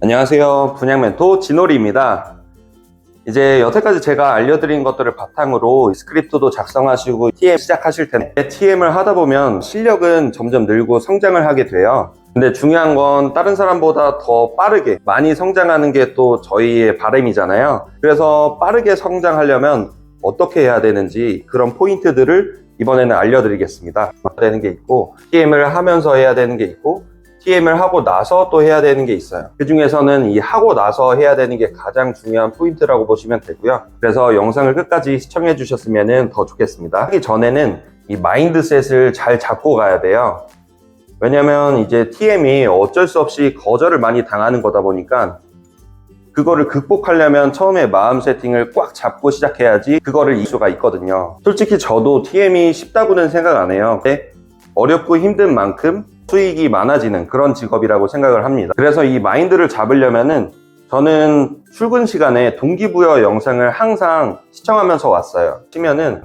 안녕하세요. 분양 멘토 진오리입니다. 이제 여태까지 제가 알려드린 것들을 바탕으로 스크립트도 작성하시고 TM 시작하실 텐데, TM을 하다 보면 실력은 점점 늘고 성장을 하게 돼요. 근데 중요한 건 다른 사람보다 더 빠르게 많이 성장하는 게 또 저희의 바람이잖아요. 그래서 빠르게 성장하려면 어떻게 해야 되는지 그런 포인트들을 이번에는 알려드리겠습니다. 해야 되는 게 있고, TM을 하면서 해야 되는 게 있고, TM을 하고 나서 또 해야 되는 게 있어요. 그 중에서는 이 하고 나서 해야 되는 게 가장 중요한 포인트라고 보시면 되고요. 그래서 영상을 끝까지 시청해 주셨으면 더 좋겠습니다. 하기 전에는 이 마인드셋을 잘 잡고 가야 돼요. 왜냐면 이제 TM이 어쩔 수 없이 거절을 많이 당하는 거다 보니까 그거를 극복하려면 처음에 마음 세팅을 꽉 잡고 시작해야지 그거를 이길 수가 있거든요. 솔직히 저도 TM이 쉽다고는 생각 안 해요. 근데 어렵고 힘든 만큼 수익이 많아지는 그런 직업이라고 생각을 합니다. 그래서 이 마인드를 잡으려면은 저는 출근 시간에 동기부여 영상을 항상 시청하면서 왔어요. 치면은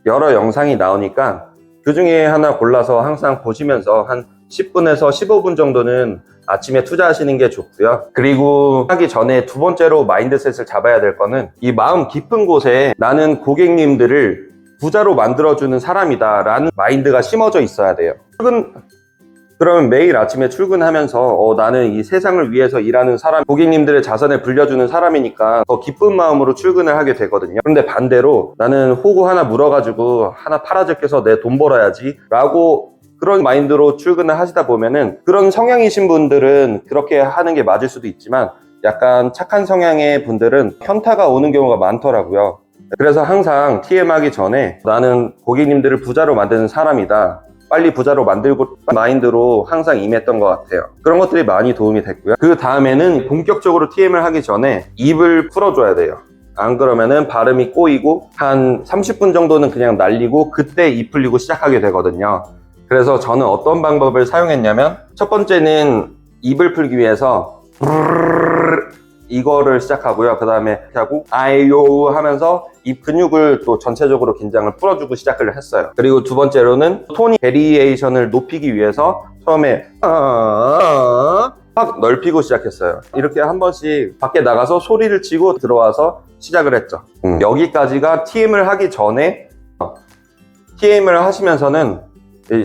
여러 영상이 나오니까 그 중에 하나 골라서 항상 보시면서 한 10분에서 15분 정도는 아침에 투자하시는 게 좋고요. 그리고 하기 전에 두 번째로 마인드셋을 잡아야 될 거는 이 마음 깊은 곳에 나는 고객님들을 부자로 만들어주는 사람이다 라는 마인드가 심어져 있어야 돼요. 그러면 매일 아침에 출근하면서 나는 이 세상을 위해서 일하는 사람, 고객님들의 자산을 불려주는 사람이니까 더 기쁜 마음으로 출근을 하게 되거든요. 그런데 반대로 나는 호구 하나 물어가지고 하나 팔아제껴서 내 돈 벌어야지 라고 그런 마인드로 출근을 하시다 보면은, 그런 성향이신 분들은 그렇게 하는 게 맞을 수도 있지만 약간 착한 성향의 분들은 현타가 오는 경우가 많더라고요. 그래서 항상 TM 하기 전에 나는 고객님들을 부자로 만드는 사람이다, 빨리 부자로 만들고 마인드로 항상 임했던 것 같아요. 그런 것들이 많이 도움이 됐고요. 그 다음에는 본격적으로 TM을 하기 전에 입을 풀어줘야 돼요. 안 그러면은 발음이 꼬이고 한 30분 정도는 그냥 날리고 그때 입 풀리고 시작하게 되거든요. 그래서 저는 어떤 방법을 사용했냐면, 첫 번째는 입을 풀기 위해서 이거를 시작하고요. 그 다음에 하고 아이요 하면서 입 근육을 또 전체적으로 긴장을 풀어주고 시작을 했어요. 그리고 두 번째로는 톤이 베리에이션을 높이기 위해서 처음에 확 넓히고 시작했어요. 이렇게 한 번씩 밖에 나가서 소리를 치고 들어와서 시작을 했죠. 여기까지가 TM을 하기 전에. TM을 하시면서는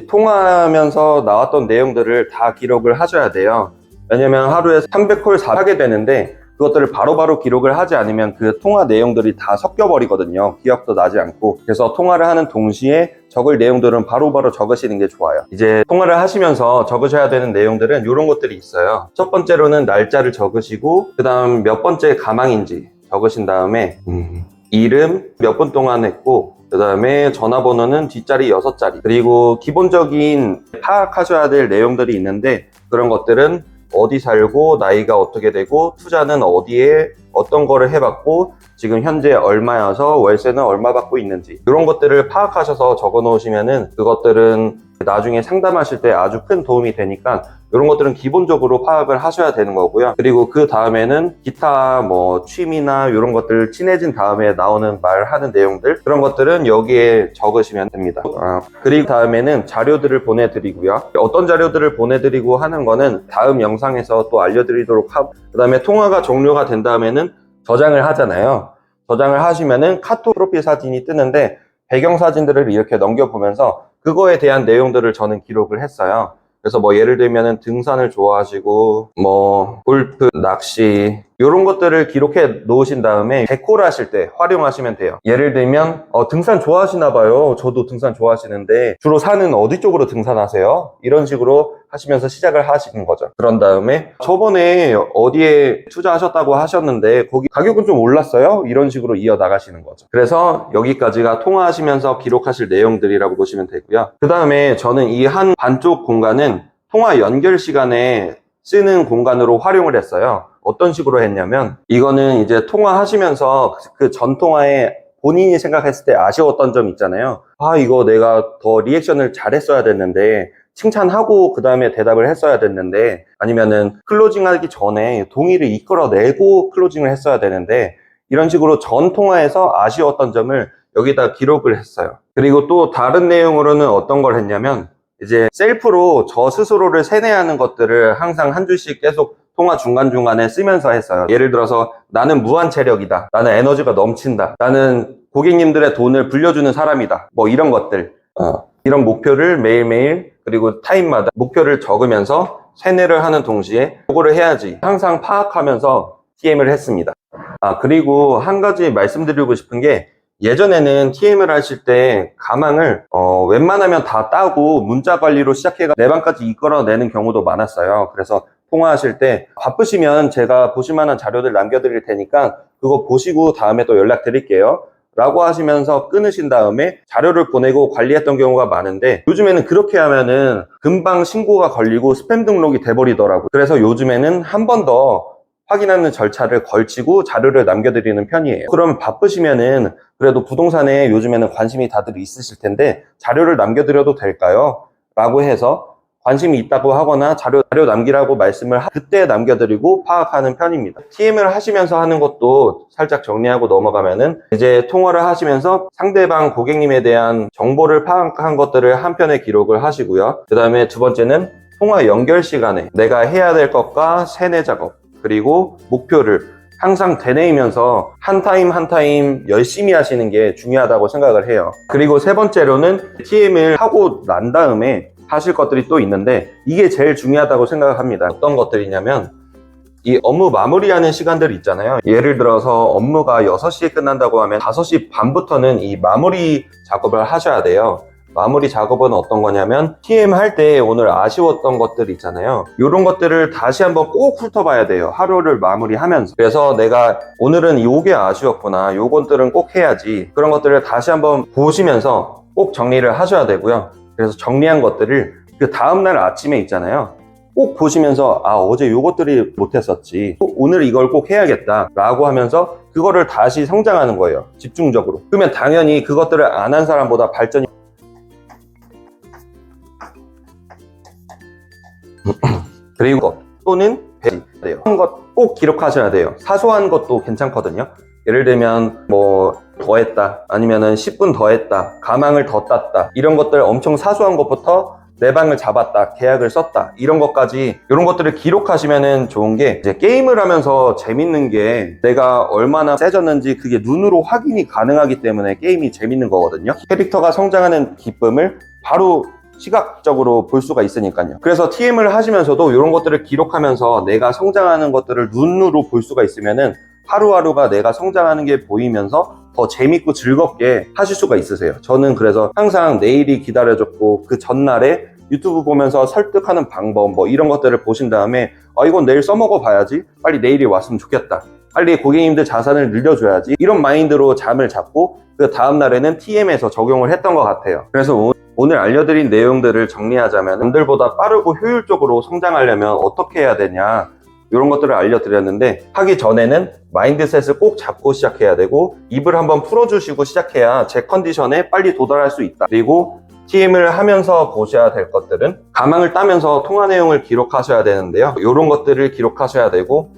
통화하면서 나왔던 내용들을 다 기록을 하셔야 돼요. 왜냐면 하루에 300콜 400 하게 되는데 그것들을 바로바로 기록을 하지 않으면 그 통화 내용들이 다 섞여버리거든요. 기억도 나지 않고. 그래서 통화를 하는 동시에 적을 내용들은 바로바로 적으시는 게 좋아요. 이제 통화를 하시면서 적으셔야 되는 내용들은 이런 것들이 있어요. 첫 번째로는 날짜를 적으시고, 그 다음 몇 번째 가망인지 적으신 다음에 이름 몇 분 동안 했고, 그 다음에 전화번호는 뒷자리 6자리, 그리고 기본적인 파악하셔야 될 내용들이 있는데, 그런 것들은 어디 살고 나이가 어떻게 되고 투자는 어디에 어떤 거를 해봤고 지금 현재 얼마여서 월세는 얼마 받고 있는지, 이런 것들을 파악하셔서 적어 놓으시면은 그것들은 나중에 상담하실 때 아주 큰 도움이 되니까 이런 것들은 기본적으로 파악을 하셔야 되는 거고요. 그리고 그 다음에는 기타 뭐 취미나 이런 것들 친해진 다음에 나오는 말하는 내용들, 그런 것들은 여기에 적으시면 됩니다. 그리고 다음에는 자료들을 보내드리고요. 어떤 자료들을 보내드리고 하는 거는 다음 영상에서 또 알려드리도록 하고, 그 다음에 통화가 종료가 된 다음에는 저장을 하잖아요. 저장을 하시면은 카톡 프로필 사진이 뜨는데 배경사진들을 이렇게 넘겨보면서 그거에 대한 내용들을 저는 기록을 했어요. 그래서 뭐 예를 들면은 등산을 좋아하시고 뭐 골프, 낚시 이런 것들을 기록해 놓으신 다음에 데코를 하실 때 활용하시면 돼요. 예를 들면 등산 좋아하시나 봐요. 저도 등산 좋아하시는데 주로 산은 어디 쪽으로 등산하세요? 이런 식으로 하시면서 시작을 하시는 거죠. 그런 다음에 저번에 어디에 투자하셨다고 하셨는데 거기 가격은 좀 올랐어요? 이런 식으로 이어나가시는 거죠. 그래서 여기까지가 통화하시면서 기록하실 내용들이라고 보시면 되고요. 그 다음에 저는 이 한 반쪽 공간은 통화 연결 시간에 쓰는 공간으로 활용을 했어요. 어떤 식으로 했냐면, 이거는 이제 통화하시면서 그 전 통화에 본인이 생각했을 때 아쉬웠던 점 있잖아요. 이거 내가 더 리액션을 잘했어야 됐는데, 칭찬하고 그 다음에 대답을 했어야 됐는데, 아니면은 클로징 하기 전에 동의를 이끌어내고 클로징을 했어야 되는데, 이런 식으로 전 통화에서 아쉬웠던 점을 여기다 기록을 했어요. 그리고 또 다른 내용으로는 어떤 걸 했냐면, 이제 셀프로 저 스스로를 세뇌하는 것들을 항상 한 줄씩 계속 통화 중간중간에 쓰면서 했어요. 예를 들어서 나는 무한 체력이다. 나는 에너지가 넘친다. 나는 고객님들의 돈을 불려주는 사람이다. 뭐 이런 것들. 이런 목표를 매일매일 그리고 타임마다 목표를 적으면서 세뇌를 하는 동시에 이거를 해야지 항상 파악하면서 TM을 했습니다. 그리고 한 가지 말씀드리고 싶은 게 예전에는 TM을 하실 때 가망을 웬만하면 다 따고 문자 관리로 시작해가 내 방까지 이끌어내는 경우도 많았어요. 그래서 통화하실 때 바쁘시면 제가 보실 만한 자료들 남겨드릴 테니까 그거 보시고 다음에 또 연락드릴게요 라고 하시면서 끊으신 다음에 자료를 보내고 관리했던 경우가 많은데 요즘에는 그렇게 하면은 금방 신고가 걸리고 스팸 등록이 돼버리더라고요. 그래서 요즘에는 한 번 더 확인하는 절차를 걸치고 자료를 남겨드리는 편이에요. 그러면 바쁘시면은 그래도 부동산에 요즘에는 관심이 다들 있으실 텐데 자료를 남겨드려도 될까요? 라고 해서 관심이 있다고 하거나 자료 남기라고 말씀을 그때 남겨드리고 파악하는 편입니다. TM을 하시면서 하는 것도 살짝 정리하고 넘어가면은 이제 통화를 하시면서 상대방 고객님에 대한 정보를 파악한 것들을 한편에 기록을 하시고요. 그 다음에 두 번째는 통화 연결 시간에 내가 해야 될 것과 세뇌 작업 그리고 목표를 항상 되뇌이면서 한 타임 한 타임 열심히 하시는 게 중요하다고 생각을 해요. 그리고 세 번째로는 TM을 하고 난 다음에 하실 것들이 또 있는데 이게 제일 중요하다고 생각합니다. 어떤 것들이냐면 이 업무 마무리하는 시간들 있잖아요. 예를 들어서 업무가 6시에 끝난다고 하면 5시 반부터는 이 마무리 작업을 하셔야 돼요. 마무리 작업은 어떤 거냐면 TM 할 때 오늘 아쉬웠던 것들 있잖아요. 이런 것들을 다시 한번 꼭 훑어봐야 돼요. 하루를 마무리하면서. 그래서 내가 오늘은 요게 아쉬웠구나. 요것들은 꼭 해야지. 그런 것들을 다시 한번 보시면서 꼭 정리를 하셔야 되고요. 그래서 정리한 것들을 그 다음날 아침에 있잖아요. 꼭 보시면서 어제 요것들이 못했었지. 오늘 이걸 꼭 해야겠다 라고 하면서 그거를 다시 성장하는 거예요. 집중적으로. 그러면 당연히 그것들을 안 한 사람보다 발전이 그리고 또는 돼요. 한 것 꼭 기록하셔야 돼요. 사소한 것도 괜찮거든요. 예를 들면 뭐 더 했다 아니면은 10분 더 했다 가망을 더 땄다 이런 것들 엄청 사소한 것부터 내 방을 잡았다 계약을 썼다 이런 것까지 이런 것들을 기록하시면은 좋은 게 이제 게임을 하면서 재밌는 게 내가 얼마나 세졌는지 그게 눈으로 확인이 가능하기 때문에 게임이 재밌는 거거든요. 캐릭터가 성장하는 기쁨을 바로 시각적으로 볼 수가 있으니까요. 그래서 TM을 하시면서도 이런 것들을 기록하면서 내가 성장하는 것들을 눈으로 볼 수가 있으면은 하루하루가 내가 성장하는 게 보이면서 더 재밌고 즐겁게 하실 수가 있으세요. 저는 그래서 항상 내일이 기다려졌고 그 전날에 유튜브 보면서 설득하는 방법 뭐 이런 것들을 보신 다음에 이건 내일 써먹어 봐야지 빨리 내일이 왔으면 좋겠다 빨리 고객님들 자산을 늘려줘야지 이런 마인드로 잠을 잡고 그 다음날에는 TM에서 적용을 했던 것 같아요. 그래서 오늘 알려드린 내용들을 정리하자면 남들보다 빠르고 효율적으로 성장하려면 어떻게 해야 되냐 이런 것들을 알려드렸는데 하기 전에는 마인드셋을 꼭 잡고 시작해야 되고 입을 한번 풀어주시고 시작해야 제 컨디션에 빨리 도달할 수 있다. 그리고 TM을 하면서 보셔야 될 것들은 가망을 따면서 통화 내용을 기록하셔야 되는데요. 이런 것들을 기록하셔야 되고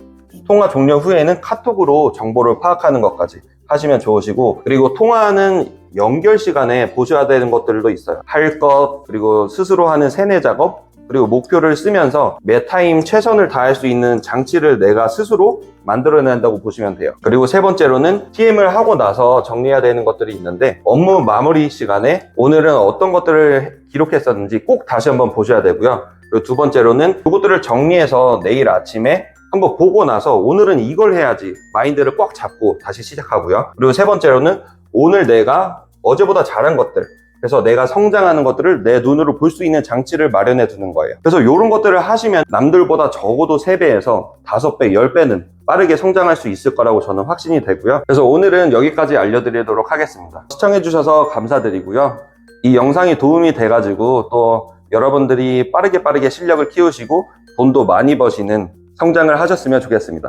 통화 종료 후에는 카톡으로 정보를 파악하는 것까지 하시면 좋으시고 그리고 통화하는 연결 시간에 보셔야 되는 것들도 있어요. 할 것 그리고 스스로 하는 세뇌 작업 그리고 목표를 쓰면서 매 타임 최선을 다할 수 있는 장치를 내가 스스로 만들어낸다고 보시면 돼요. 그리고 세 번째로는 TM을 하고 나서 정리해야 되는 것들이 있는데 업무 마무리 시간에 오늘은 어떤 것들을 기록했었는지 꼭 다시 한번 보셔야 되고요. 그리고 두 번째로는 그것들을 정리해서 내일 아침에 한번 보고 나서 오늘은 이걸 해야지 마인드를 꽉 잡고 다시 시작하고요. 그리고 세 번째로는 오늘 내가 어제보다 잘한 것들 그래서 내가 성장하는 것들을 내 눈으로 볼 수 있는 장치를 마련해 두는 거예요. 그래서 이런 것들을 하시면 남들보다 적어도 3배에서 5배, 10배는 빠르게 성장할 수 있을 거라고 저는 확신이 되고요. 그래서 오늘은 여기까지 알려드리도록 하겠습니다. 시청해 주셔서 감사드리고요. 이 영상이 도움이 돼가지고 또 여러분들이 빠르게 실력을 키우시고 돈도 많이 버시는 성장을 하셨으면 좋겠습니다.